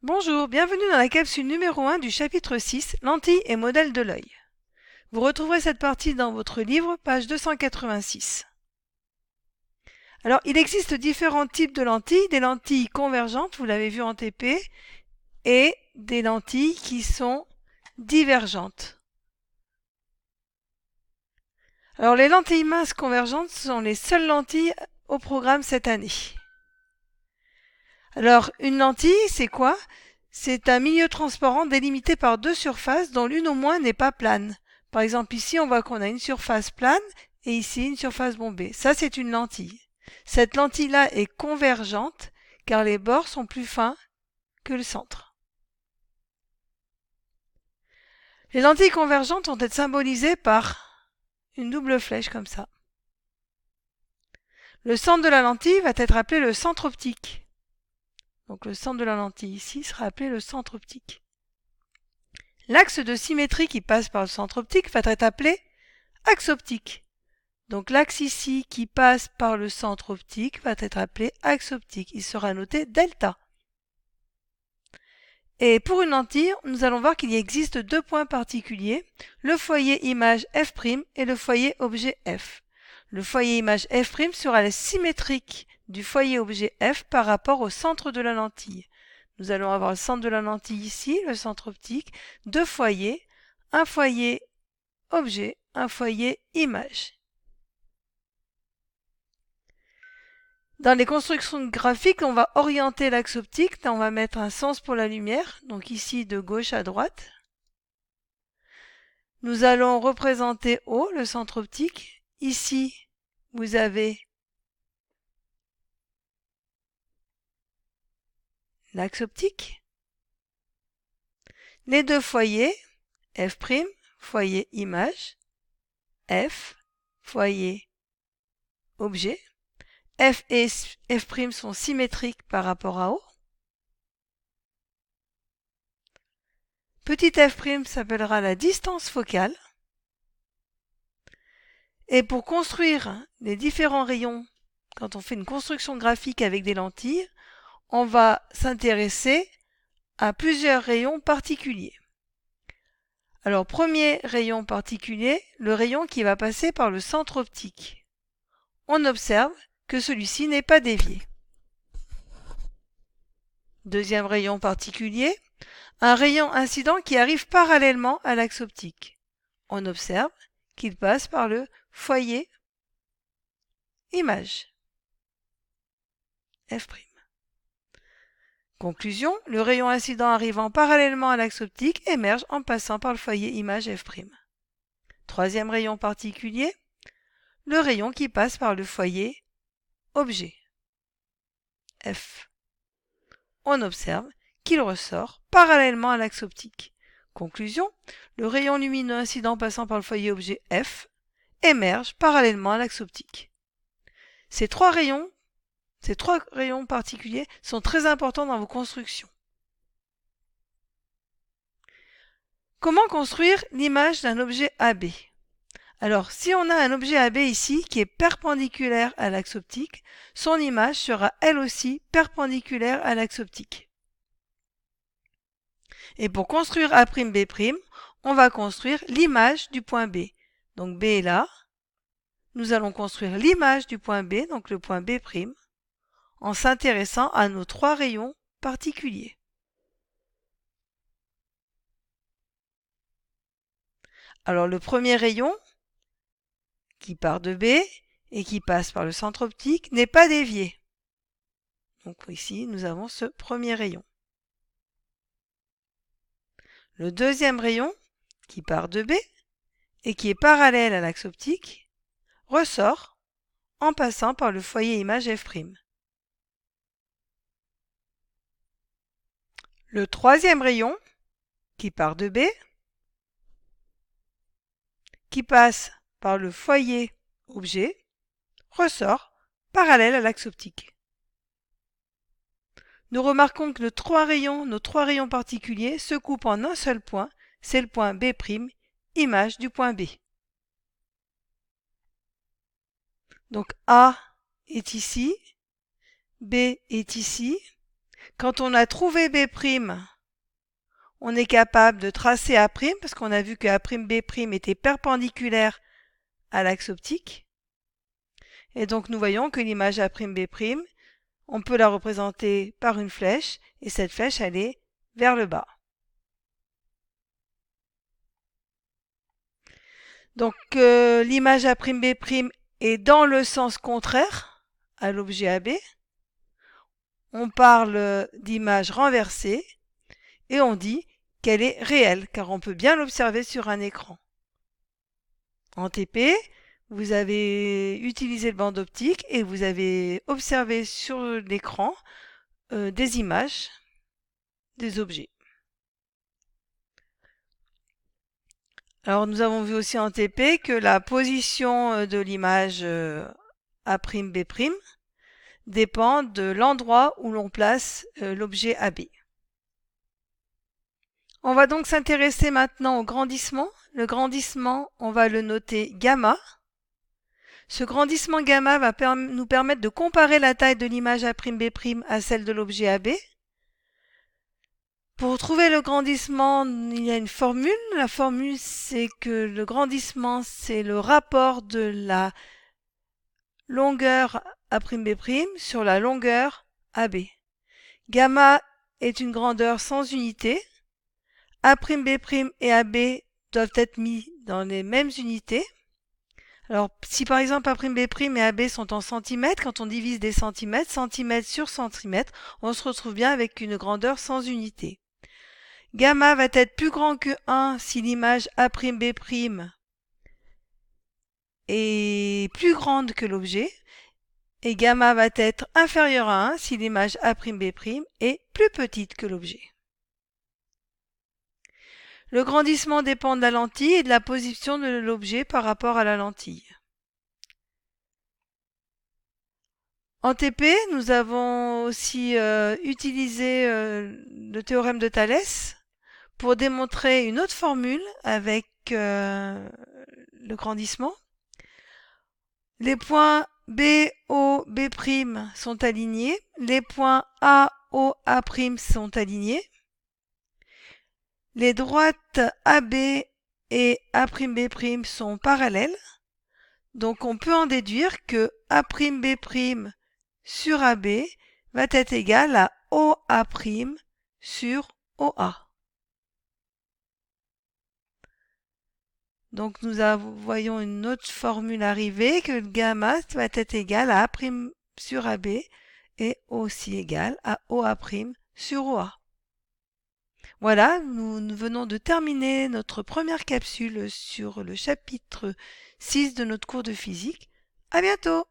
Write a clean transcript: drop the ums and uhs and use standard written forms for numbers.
Bonjour, bienvenue dans la capsule numéro 1 du chapitre 6, lentilles et modèles de l'œil. Vous retrouverez cette partie dans votre livre, page 286. Alors, il existe différents types de lentilles, des lentilles convergentes, vous l'avez vu en TP, et des lentilles qui sont divergentes. Alors, les lentilles minces convergentes sont les seules lentilles au programme cette année. Alors, une lentille, c'est quoi? C'est un milieu transparent délimité par deux surfaces dont l'une au moins n'est pas plane. Par exemple, ici, on voit qu'on a une surface plane et ici, une surface bombée. Ça, c'est une lentille. Cette lentille-là est convergente car les bords sont plus fins que le centre. Les lentilles convergentes vont être symbolisées par une double flèche comme ça. Le centre de la lentille va être appelé le centre optique. Donc le centre de la lentille ici sera appelé le centre optique. L'axe de symétrie qui passe par le centre optique va être appelé axe optique. Donc l'axe ici qui passe par le centre optique va être appelé axe optique. Il sera noté delta. Et pour une lentille, nous allons voir qu'il existe deux points particuliers, le foyer image f' et le foyer objet f. Le foyer image f' sera symétrique du foyer objet f par rapport au centre de la lentille. Nous allons avoir le centre de la lentille ici, le centre optique, deux foyers, un foyer objet, un foyer image. Dans les constructions graphiques, on va orienter l'axe optique, on va mettre un sens pour la lumière, donc ici de gauche à droite. Nous allons représenter O, le centre optique. Ici, vous avez l'axe optique. Les deux foyers, F', foyer image, F, foyer objet. F et F' sont symétriques par rapport à O. Petit f' s'appellera la distance focale. Et pour construire les différents rayons, quand on fait une construction graphique avec des lentilles, on va s'intéresser à plusieurs rayons particuliers. Alors, premier rayon particulier, le rayon qui va passer par le centre optique. On observe que celui-ci n'est pas dévié. Deuxième rayon particulier, un rayon incident qui arrive parallèlement à l'axe optique. On observe qu'il passe par le foyer image F'. Conclusion, le rayon incident arrivant parallèlement à l'axe optique émerge en passant par le foyer image F'. Troisième rayon particulier, le rayon qui passe par le foyer objet F. On observe qu'il ressort parallèlement à l'axe optique. Conclusion, le rayon lumineux incident passant par le foyer objet F émerge parallèlement à l'axe optique. Ces trois rayons particuliers sont très importants dans vos constructions. Comment construire l'image d'un objet AB? Alors, si on a un objet AB ici qui est perpendiculaire à l'axe optique, son image sera elle aussi perpendiculaire à l'axe optique. Et pour construire A'B', on va construire l'image du point B. Donc B est là. Nous allons construire l'image du point B, donc le point B', en s'intéressant à nos trois rayons particuliers. Alors le premier rayon, qui part de B et qui passe par le centre optique, n'est pas dévié. Donc ici, nous avons ce premier rayon. Le deuxième rayon, qui part de B et qui est parallèle à l'axe optique, ressort en passant par le foyer image F'. Le troisième rayon, qui part de B, qui passe par le foyer objet, ressort parallèle à l'axe optique. Nous remarquons que nos trois rayons particuliers se coupent en un seul point, c'est le point B', image du point B. Donc A est ici, B est ici. Quand on a trouvé B', on est capable de tracer A', parce qu'on a vu que A'B' était perpendiculaire à l'axe optique. Et donc nous voyons que l'image A'B', on peut la représenter par une flèche, et cette flèche, elle est vers le bas. Donc l'image A'B' est dans le sens contraire à l'objet AB. On parle d'image renversée et on dit qu'elle est réelle, car on peut bien l'observer sur un écran. En TP, vous avez utilisé le bande optique et vous avez observé sur l'écran des images, des objets. Alors nous avons vu aussi en TP que la position de l'image A'B' dépend de l'endroit où l'on place l'objet AB. On va donc s'intéresser maintenant au grandissement. Le grandissement, on va le noter gamma. Ce grandissement gamma va nous permettre de comparer la taille de l'image A'B' à celle de l'objet AB. Pour trouver le grandissement, il y a une formule. La formule, c'est que le grandissement, c'est le rapport de la longueur A'B' sur la longueur AB. Gamma est une grandeur sans unité. A'B' et AB doivent être mis dans les mêmes unités. Alors, si par exemple A'B' et AB sont en centimètres, quand on divise des centimètres, centimètre sur centimètre, on se retrouve bien avec une grandeur sans unité. Gamma va être plus grand que 1 si l'image A'B' est plus grande que l'objet, et gamma va être inférieur à 1 si l'image A'B' est plus petite que l'objet. Le grandissement dépend de la lentille et de la position de l'objet par rapport à la lentille. En TP, nous avons aussi utilisé le théorème de Thalès pour démontrer une autre formule avec le grandissement. Les points B, O, B' sont alignés, les points A, O, A' sont alignés. Les droites AB et A'B' sont parallèles, donc on peut en déduire que A'B' sur AB va être égal à OA' sur OA. Donc nous voyons une autre formule arriver, que le gamma va être égal à A' sur AB et aussi égal à OA' sur OA. Voilà, nous venons de terminer notre première capsule sur le chapitre 6 de notre cours de physique. À bientôt!